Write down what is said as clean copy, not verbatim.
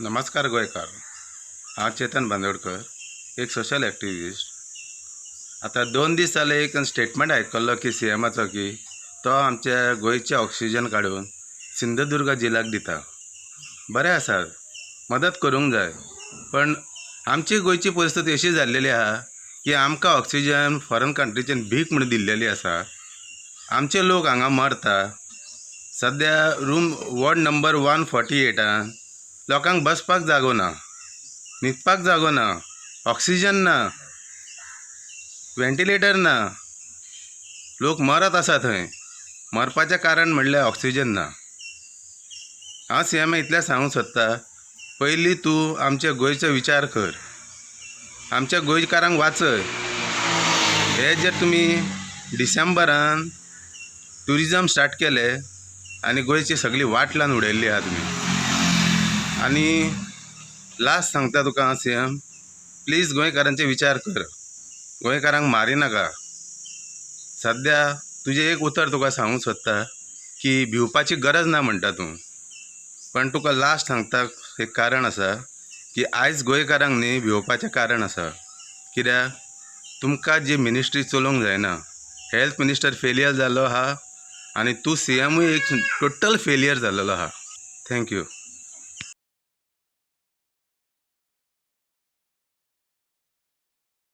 नमस्कार गोयकार. हांव चेतन बांदोडकर, एक सोशल एक्टिविस्ट. आता 2 दीस जाले एक स्टेटमेंट आयकल्लो की सीएमाचो की तो आमच्या गोंयचे ऑक्सिजन काढून सिंधुदुर्ग जिल्ह्याक दिता. बरें आसा, मदत करूंक जाय. पण आमची गोंयची परिस्थिती अशी जाल्लेली आहा की आमकां ऑक्सिजन फॉरेन कंट्रीच्यान भीक म्हणून दिल्लेली आसा. आमचे लोक हांगा मरता. सध्या रूम वॉर्ड नंबर 148 लोकांक बसपाक जागो ना, न्हिदपाक जागो ना, ऑक्सिजन ना, व्हेंटिलेटर ना. लोक मरत आसा थंय. मरपाचें कारण म्हणल्यार ऑक्सिजन ना. हांव सीएम इतलें सांगूंक सोदता, पयलीं तूं आमच्या गोंयचो विचार कर, आमच्या गोंयकारांक वाचय. हे जे तुमी डिसेंबरान टुरिजम स्टार्ट केले आनी गोंयची सगळी वाट लावन उडयल्ली आहा तुमी. आनी लास्ट सांगता तुका सीएम, प्लीज गोंयकारांचे विचार कर, गोंयकारांक मारी नाका. सध्या तुजें एक उतर तुका सांगूंक सोदता की भिवपाची गरज ना म्हणटा तूं. पण तुका लास्ट सांगता एक कारण आसा की आयज गोंयकारांक न्ही भिवपाचें कारण आसा. कित्याक तुमकां जी मिनिस्ट्री चलोवंक जायना. हेल्थ मिनिस्टर फेलियर जाल्लो आहा आनी तूं सीएमूय एक टोटल फेलियर जाल्लो आहा. थँक्यू.